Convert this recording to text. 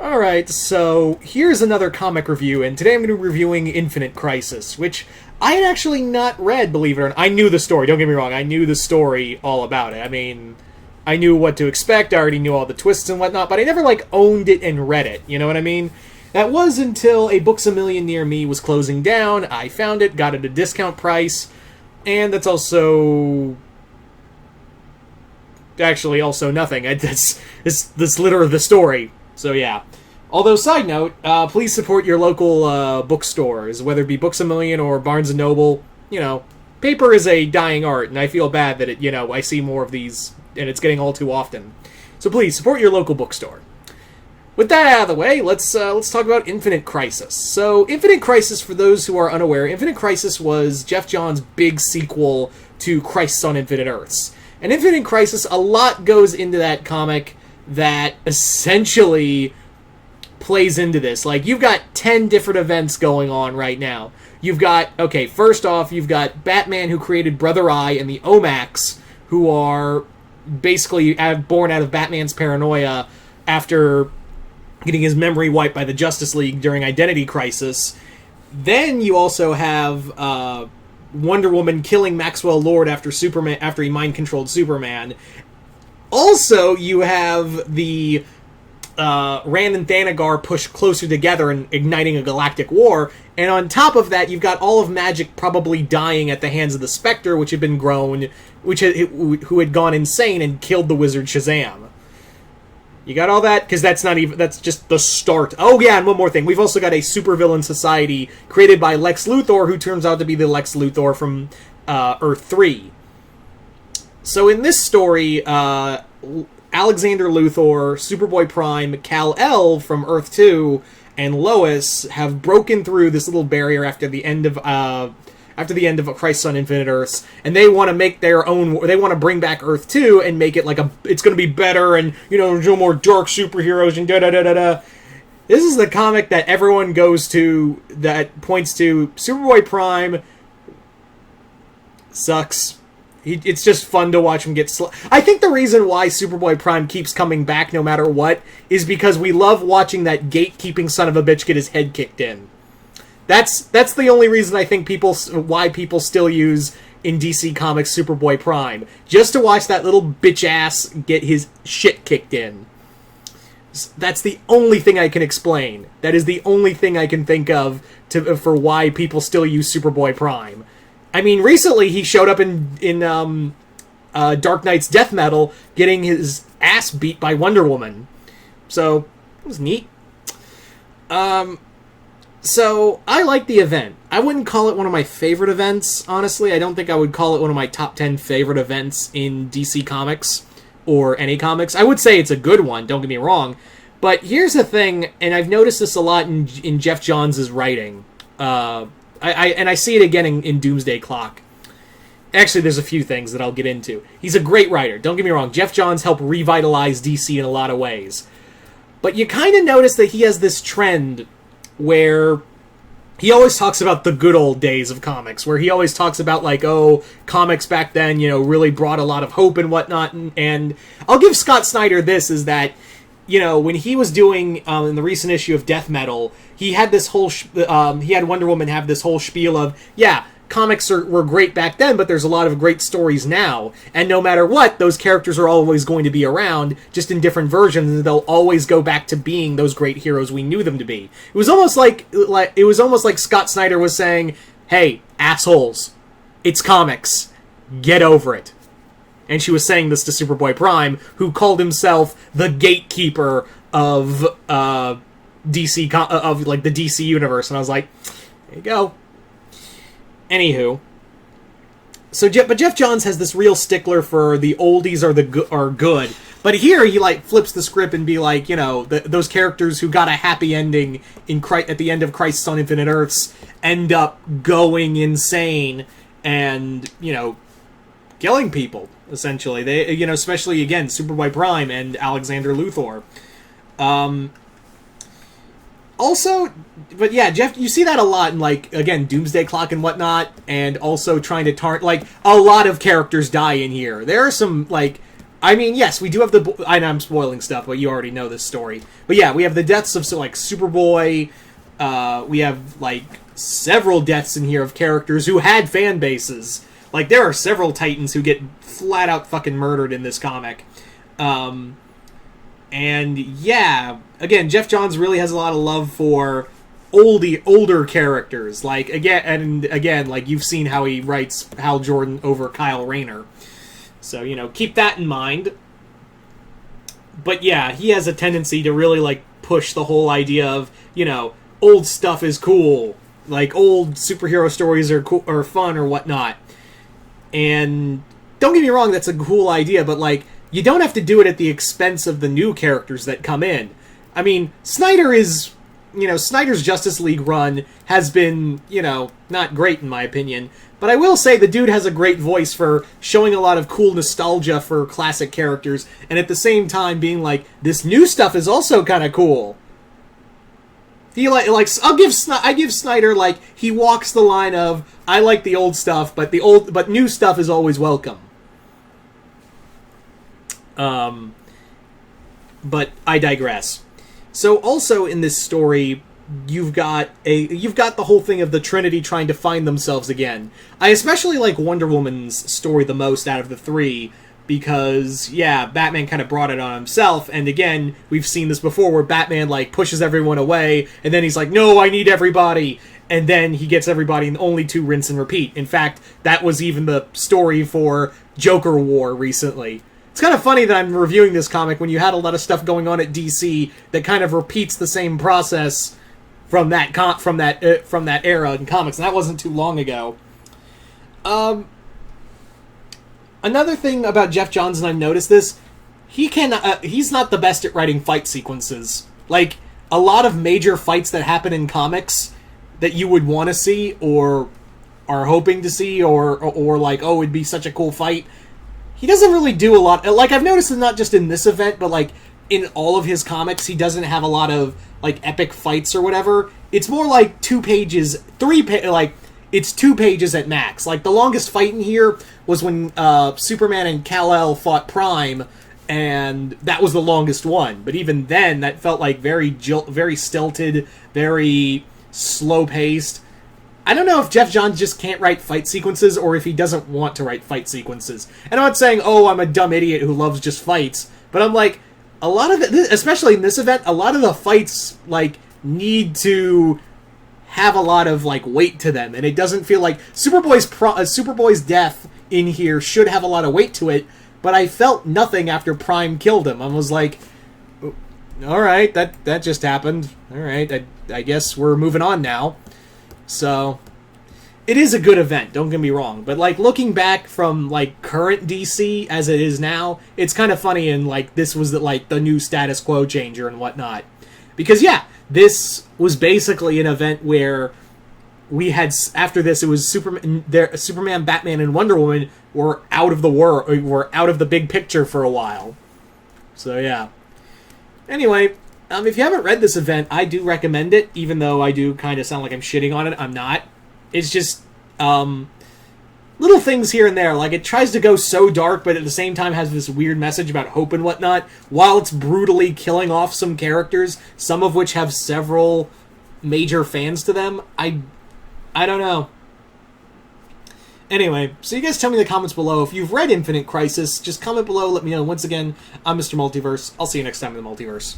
Alright, so here's another comic review, and today I'm going to be reviewing Infinite Crisis, which I had actually not read, believe it or not. I knew the story, don't get me wrong, I knew the story all about it. I mean, I knew what to expect, I already knew all the twists and whatnot, but I never, owned it and read it, you know what I mean? That was until a Books A Million near me was closing down, I found it, got it at a discount price, and that's also... actually also nothing. That's literally the story. So yeah. Although, side note, please support your local bookstores, whether it be Books A Million or Barnes & Noble. You know, paper is a dying art, and I feel bad that I see more of these, and it's getting all too often. So please, support your local bookstore. With that out of the way, let's talk about Infinite Crisis. So, Infinite Crisis, for those who are unaware, Infinite Crisis was Geoff Johns' big sequel to Crisis on Infinite Earths. And Infinite Crisis, a lot goes into that comic that essentially plays into this. Like, you've got 10 different events going on right now. You've got, okay, first off, you've got Batman, who created Brother Eye, and the Omax, who are basically born out of Batman's paranoia after getting his memory wiped by the Justice League during Identity Crisis. Then you also have Wonder Woman killing Maxwell Lord after he mind-controlled Superman. Also, you have the Rand and Thanagar pushed closer together and igniting a galactic war. And on top of that, you've got all of Magic probably dying at the hands of the Spectre, which had been grown, who had gone insane and killed the wizard Shazam. You got all that? Because that's just the start. Oh yeah, and one more thing. We've also got a supervillain society created by Lex Luthor, who turns out to be the Lex Luthor from Earth 3. So in this story, Alexander Luthor, Superboy Prime, Kal-El from Earth 2, and Lois have broken through this little barrier after the end of A Crisis on Infinite Earths, and they want to make their own. They want to bring back Earth 2 and make it it's going to be better, and no more dark superheroes and da da da da da. This is the comic that everyone goes to that points to Superboy Prime sucks. It's just fun to watch him get I think the reason why Superboy Prime keeps coming back no matter what is because we love watching that gatekeeping son of a bitch get his head kicked in. That's the only reason I think why people still use in DC Comics Superboy Prime. Just to watch that little bitch ass get his shit kicked in. That's the only thing I can explain. That is the only thing I can think of for why people still use Superboy Prime. I mean, recently he showed up in Dark Knight's Death Metal getting his ass beat by Wonder Woman. So, it was neat. So, I like the event. I wouldn't call it one of my favorite events, honestly. I don't think I would call it one of my top 10 favorite events in DC Comics, or any comics. I would say it's a good one, don't get me wrong. But here's the thing, and I've noticed this a lot in Geoff Johns' writing. I see it again in Doomsday Clock. Actually, there's a few things that I'll get into. He's a great writer, don't get me wrong. Geoff Johns helped revitalize DC in a lot of ways. But you kind of notice that he has this trend where he always talks about the good old days of comics, where he always talks about, comics back then, really brought a lot of hope and whatnot, and I'll give Scott Snyder this, is that, when he was doing, in the recent issue of Death Metal, he had this whole, he had Wonder Woman have this whole spiel of, yeah, comics were great back then, but there's a lot of great stories now, and no matter what, those characters are always going to be around, just in different versions, and they'll always go back to being those great heroes we knew them to be. It was almost like Scott Snyder was saying, hey, assholes, it's comics, get over it. And she was saying this to Superboy Prime, who called himself the gatekeeper of the DC universe, and I was like, there you go. Anywho, but Geoff Johns has this real stickler for the oldies are good. But here he flips the script and be like, those characters who got a happy ending at the end of Crisis on Infinite Earths end up going insane and killing people essentially. They especially again Superboy Prime and Alexander Luthor. Also, but yeah, Jeff, you see that a lot in, again, Doomsday Clock and whatnot, and also trying to a lot of characters die in here. There are some, I mean, yes, we do have the... I know I'm spoiling stuff, but you already know this story. But yeah, we have the deaths of, so, like, Superboy. We have, like, several deaths in here of characters who had fan bases. Like, there are several Titans who get flat-out fucking murdered in this comic. And, yeah, again, Geoff Johns really has a lot of love for older characters. Like, again, like, you've seen how he writes Hal Jordan over Kyle Rayner. So, you know, keep that in mind. But yeah, he has a tendency to really, like, push the whole idea of, you know, old stuff is cool. Like, old superhero stories are cool, or fun, or whatnot. And don't get me wrong, that's a cool idea, but, like, you don't have to do it at the expense of the new characters that come in. I mean, Snyder's Justice League run has been, you know, not great in my opinion. But I will say the dude has a great voice for showing a lot of cool nostalgia for classic characters, and at the same time being like, this new stuff is also kind of cool. He I give Snyder, like, he walks the line of, I like the old stuff, but new stuff is always welcome. But I digress. So also in this story, you've got the whole thing of the Trinity trying to find themselves again. I especially like Wonder Woman's story the most out of the three, because, yeah, Batman kind of brought it on himself, and again, we've seen this before, where Batman, like, pushes everyone away, and then he's like, no, I need everybody, and then he gets everybody, and only to rinse and repeat. In fact, that was even the story for Joker War recently. It's kind of funny that I'm reviewing this comic when you had a lot of stuff going on at DC that kind of repeats the same process from that era in comics, and that wasn't too long ago. Another thing about Geoff Johns, and I've noticed this, he's not the best at writing fight sequences. Like, a lot of major fights that happen in comics that you would want to see, or are hoping to see, or like, oh, it'd be such a cool fight, he doesn't really do a lot. Like, I've noticed it not just in this event, but, like, in all of his comics, he doesn't have a lot of, like, epic fights or whatever. It's more like 2 pages, it's 2 pages at max. Like, the longest fight in here was when Superman and Kal-El fought Prime, and that was the longest one. But even then, that felt like very stilted, very slow-paced. I don't know if Geoff Johns just can't write fight sequences, or if he doesn't want to write fight sequences. And I'm not saying, oh, I'm a dumb idiot who loves just fights, but I'm like, a lot of it, especially in this event, a lot of the fights, like, need to have a lot of, like, weight to them, and it doesn't feel like Superboy's death in here should have a lot of weight to it, but I felt nothing after Prime killed him. I was like, alright, that just happened. Alright, I guess we're moving on now. So, it is a good event, don't get me wrong, but, like, looking back from, like, current DC as it is now, it's kind of funny, and, like, this was, the new status quo changer and whatnot. Because, yeah, this was basically an event where we had, after this, it was Superman, Batman, and Wonder Woman were out of the big picture for a while. So, yeah. Anyway, if you haven't read this event, I do recommend it, even though I do kind of sound like I'm shitting on it. I'm not. It's just, little things here and there. Like, it tries to go so dark, but at the same time has this weird message about hope and whatnot, while it's brutally killing off some characters, some of which have several major fans to them. I don't know. Anyway, so you guys tell me in the comments below. If you've read Infinite Crisis, just comment below, let me know. Once again, I'm Mr. Multiverse. I'll see you next time in the Multiverse.